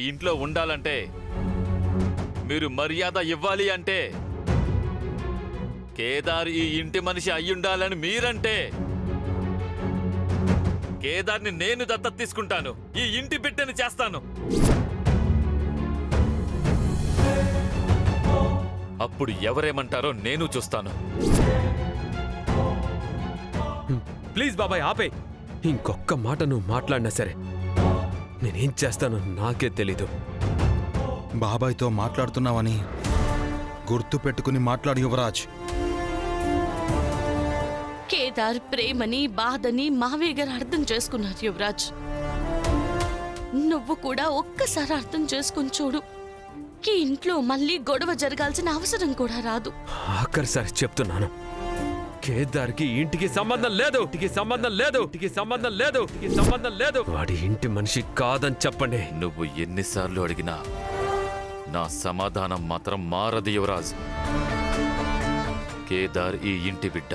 ఇంట్లో ఉండాలంటే, మీరు మర్యాద ఇవ్వాలి అంటే, కేదార్ ఈ ఇంటి మనిషి అయ్యుండాలని మీరంటే, కేదార్ని నేను దత్తత తీసుకుంటాను, ఈ ఇంటి బిడ్డని చేస్తాను. అప్పుడు ఎవరేమంటారో నేను చూస్తాను. ప్లీజ్ బాబాయ్ ఆపే. ఇంకొక్క మాట నువ్వు మాట్లాడినా సరే నేనేం చేస్తానో నాకే తెలీదు. బాబాయ్తో మాట్లాడుతున్నావని గుర్తు పెట్టుకుని మాట్లాడు యువరాజ్. కేదార్ ప్రేమని బాధని మావయ్య గారు అర్థం చేసుకున్నారు యువరాజ్. నువ్వు కూడా ఒక్కసారి అర్థం చేసుకుని చూడు. ఈ ఇంట్లో మళ్ళీ గొడవ జరగాల్సిన అవసరం కూడా రాదు. ఆఖరిసారి చెప్తున్నాను, కేదార్కి ఇంటికి సంబంధం లేదు, ఇంటికి సంబంధం లేదు, ఇంటికి సంబంధం లేదు, ఇంటికి సంబంధం లేదు. వాడి ఇంటి మనిషి కాదని చెప్పండి. నువ్వు ఎన్నిసార్లు అడిగినా నా సమాధానం మాత్రం మారదు యువరాజ్. కేదార్ ఈ ఇంటి బిడ్డ,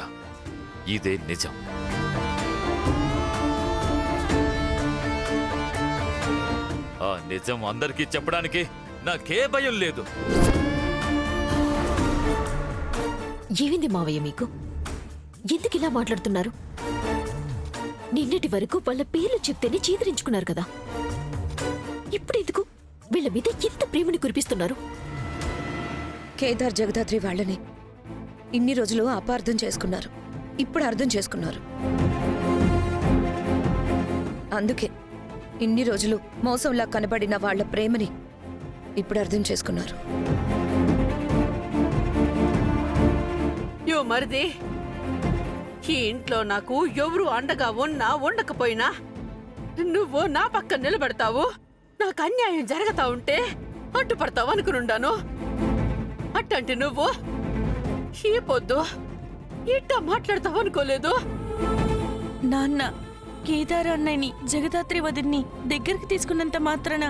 ఇదే నిజం. ఆ నిజం అందరికీ చెప్పడానికి నాకే భయం లేదు. ఏమింది మావయ్య మీకు? ఎందుకు ఇలా మాట్లాడుతున్నారు? నిన్నటి వరకు వాళ్ళ పేర్లు చెప్తేనే చీదరించుకున్నారు కదా, ఇప్పుడు ఎందుకు వీళ్ళ మీద ఎంత ప్రేమని కురిపిస్తున్నారు? కేదార్ జగదాత్రి వాళ్ళని ఇన్ని రోజులు అపార్థం చేసుకున్నారు, ఇప్పుడు అర్థం చేసుకున్నారు. అందుకే ఇన్ని రోజులు మోసంలా కనబడిన వాళ్ళ ప్రేమని ఇప్పుడు అర్థం చేసుకున్నారు. యో మరిది, ఈ ఇంట్లో నాకు ఎవరు అండగా ఉన్నా ఉండకపోయినా నువ్వు నా పక్కన నిలబడతావు, నాకు అన్యాయం జరగతా ఉంటే అడ్డుపడతావు అనుకునుండాను. అట్టంటే నువ్వు ఈ పొద్దు ఇట్ట మాట్లాడతావు అనుకోలేదు. నాన్న, కేదార్ అన్నయ్యని జగదాత్రి వదిన్ని దగ్గరికి తీసుకున్నంత మాత్రాన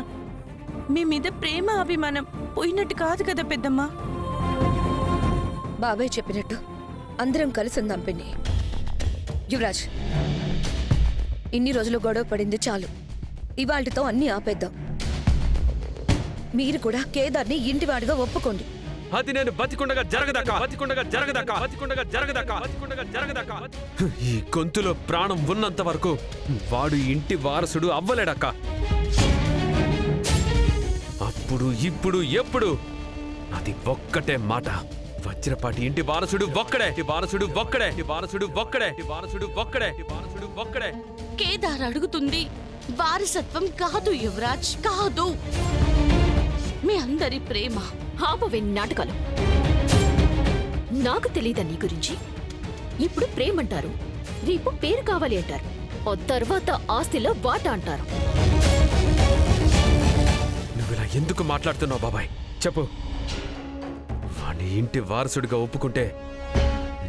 మీ మీద ప్రేమ అభిమానం పోయినట్టు కాదు కదా పెద్దమ్మా. బాబాయ్ చెప్పినట్టు అందరం కలిసి ఉందాం పిన్ని. యువరాజ్, ఇన్ని రోజులు గొడవ పడింది చాలు, ఇవాళ్టితో అన్నీ ఆపేద్దాం. మీరు కూడా కేదార్ని ఇంటివాడిగా ఒప్పుకోండి. అది నేను బతికుండగా జరగదాకా, బతికుండగా జరగదాకా, బతికుండగా జరగదాకా, బతికుండగా జరగదాకా. ఈ గొంతులో ప్రాణం ఉన్నంత వరకు వాడు ఇంటి వారసుడు అవ్వలేడక్క. అప్పుడు ఇప్పుడు ఎప్పుడు అది ఒక్కటే మాట, వజ్రపాటి ఇంటి వారసుడు ఒక్కడే, వారసుడు ఒక్కడే, వారసుడు ఒక్కడే, వారసుడు ఒక్కడే, వారసుడు ఒక్కడే. కేదార్ అడుగుతుంది వారసత్వం కాదు యువరాజ్, కాదు, మీ అందరి ప్రేమ. ఆపవే నాటకాలు. నాకు తెలీదా నీ గురించి? ఇప్పుడు ప్రేమంటారు, రేపు పేరు కావాలి అంటారు, ఆ తర్వాత ఆస్తిలో వాటా అంటారు. నువ్విలా ఎందుకు మాట్లాడుతున్నావు బాబాయ్? చెప్పు. వాణ్ణి ఇంటి వారసుడిగా ఒప్పుకుంటే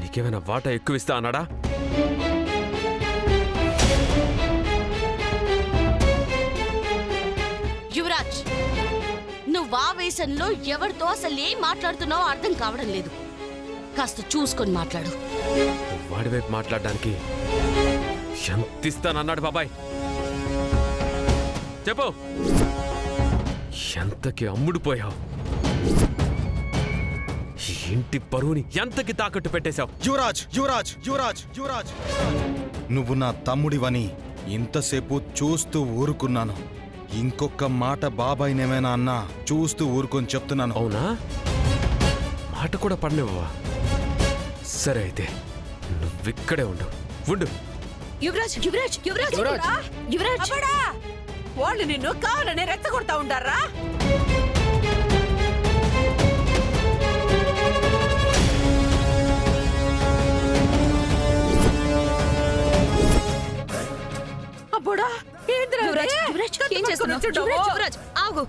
నీకేమైనా వాటా ఎక్కువిస్తా అన్నాడా? యువరాజ్, నువ్వు ఆవేశంలో ఎవరితో అసలు ఏం మాట్లాడుతున్నావో అర్థం కావడం లేదు. కాస్త చూసుకొని మాట్లాడు. వాడి వైపు మాట్లాడడానికి ఎంత ఇస్తానన్నాడు బాబాయ్? చెప్పు. ఎంతకి అమ్ముడుపోయావు? ఇంటి పరువుని ఎంతకి తాకట్టు పెట్టేశావు? యువరాజ్, యువరాజ్, యువరాజ్, యువరాజ్, నువ్వు నా తమ్ముడివని ఇంతసేపు చూస్తూ ఊరుకున్నాను. ఇంకొక మాట బాబాయ్నేమైనా అన్నా చూస్తూ ఊరుకొని చెప్తున్నాను. అవునా? మాట కూడా పడనివ్వవా? సరే అయితే నువ్విక్కడే ఉండు. ఉండు. యువరాజ్, యువరాజ్, యువరాజ్, యువరాజ్, అబ్బడా, వాళ్ళు నిన్ను కావాలని రెచ్చగొడతా ఉండారా? అబ్బడా, యువరాజ్, యువరాజ్, ఏం చేస్తున్నావు? యువరాజ్, యువరాజ్, ఆగు,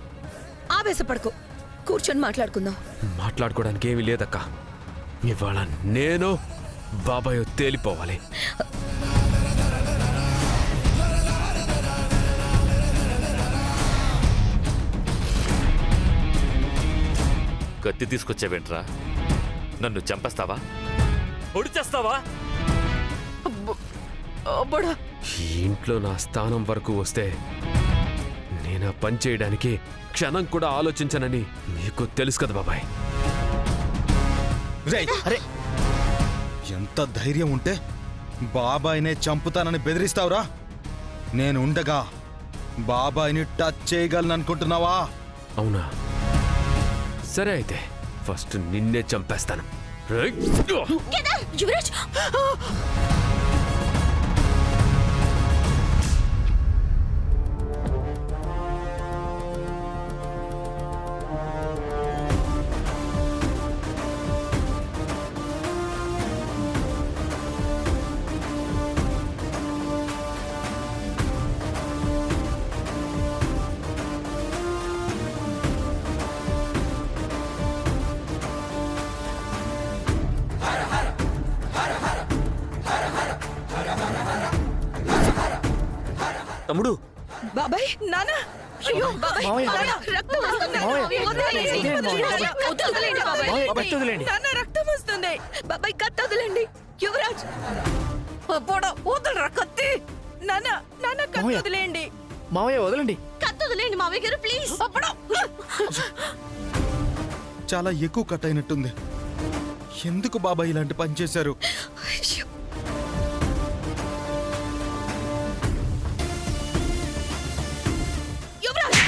ఆవేశపడకు, కూర్చొని మాట్లాడుకుందాం. మాట్లాడుకోవడానికి ఏమీ లేదక్క. ఇవాళ నేను బాబాయ్ తేలిపోవాలి. కత్తి తీసుకొచ్చావేంట్రా? నన్ను చంపేస్తావా? పొడి చేస్తావా? అబ్బడా, ఈ ఇంట్లో నా స్థానం వరకు వస్తే నేను ఆ పని చేయడానికి క్షణం కూడా ఆలోచించనని మీకు తెలుసు కదా బాబాయ్. రేయ్, అరే ఎంత ధైర్యం ఉంటే బాబాయినే చంపుతానని బెదిరిస్తావురా? నేను ఉండగా బాబాయిని టచ్ చేయగలను అనుకుంటున్నావా? అవునా? సరే అయితే ఫస్ట్ నిన్నే చంపేస్తాను. రేయ్! కేదార్, యువరాజ్! తమ్ముడు, బాబాయ్ నాన్న అయ్యో బాబాయ్ మావయ్య. నాన్న, రక్తం వస్తుంది. మావయ్య. వదిలేయండి. వదిలేయండి బాబాయ్. బాబాయ్, వదిలేయండి. నాన్న రక్తం వస్తుంది. బాబాయ్ కత్తి వదిలేండి. యువరాజ్ పొడ ఊదలరా కత్తి. నాన్న నాన్న కత్తి మావయ్య. వదిలేయండి. మావయ్య వదలండి. కత్తుదులేండి మావయ్య గారు ప్లీజ్. చాలా ఎక్కువ కట్ అయినట్టుంది. ఎందుకు బాబాయ్ ఇలాంటి పని చేశారు? అయ్యో. యువరాజ్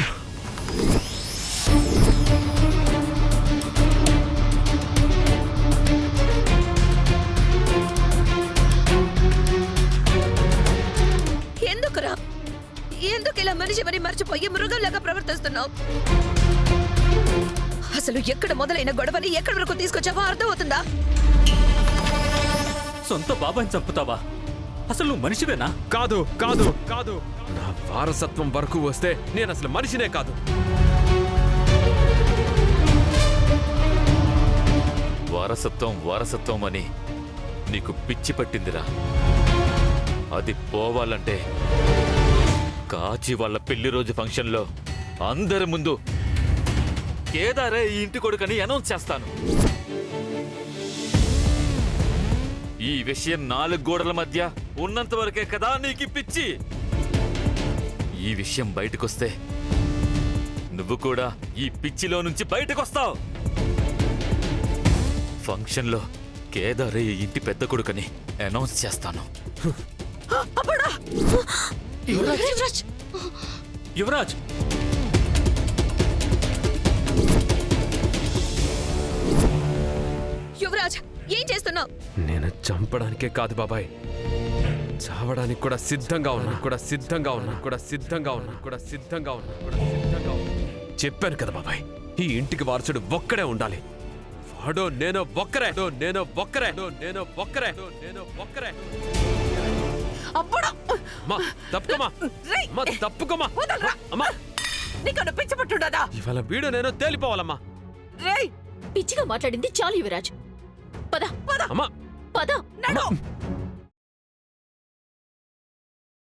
ఎందుకురా? ఎందుకు ఇలా మనిషి మరి మర్చిపోయి మృగంలాగా ప్రవర్తిస్తున్నావు? అసలు ఎక్కడ మొదలైన గొడవని ఎక్కడి వరకు తీసుకొచ్చావో అర్థమవుతుందా? సొంత బాబాని చంపుతావా? అసలు నువ్వు మనిషివేనా? కాదు కాదు కాదు, నా వారసత్వం వరకు వస్తే నేను అసలు మనిషినే కాదు. వారసత్వం వారసత్వం అని నీకు పిచ్చి పట్టిందిరా. అది పోవాలంటే కాచి వాళ్ళ పెళ్లి రోజు ఫంక్షన్లో అందరి ముందు కేదారే ఈ ఇంటి కొడుకని అనౌన్స్ చేస్తాను. ఈ విషయం 4 గోడల మధ్య ఉన్నంత వరకే కదా నీకు ఈ పిచ్చి. ఈ విషయం బయటకొస్తే నువ్వు కూడా ఈ పిచ్చిలో నుంచి బయటకొస్తావు. ఫంక్షన్లో కేదారే ఈ ఇంటి పెద్ద కొడుకని అనౌన్స్ చేస్తాను. యువరాజ్ యువరాజ్, యువరాజ్ ఏం చేస్తున్నావు? నేను చంపడానికే కాదు బాబాయ్, చావడానికి కూడా సిద్ధంగా ఉన్నా కూడా సిద్ధంగా ఉన్నా కూడా సిద్ధంగా ఉన్నా కూడా సిద్ధంగా ఉన్నా కూడా సిద్ధంగా ఉన్నా. చెప్పాను కదా బాబాయ్, ఈ ఇంటికి వారసుడు ఒక్కడే ఉండాలి. వాడో నేను ఒక్కరే, నేను ఒక్కరే, నేను ఒక్కరే, నేను ఒక్కరే. అప్పుడు అమ్మా తప్పుకోమా, అమ్మా తప్పుకోమా, వదలరా. అమ్మా నీకన్నా పిచ్చి పట్టుండదా? ఇవాళ వీడు నేను తేలిపోవాలమ్మా. రేయ్ పిచ్చిగా మాట్లాడింది చాలు యువరాజ్. పద అమ్మా పద. నడు.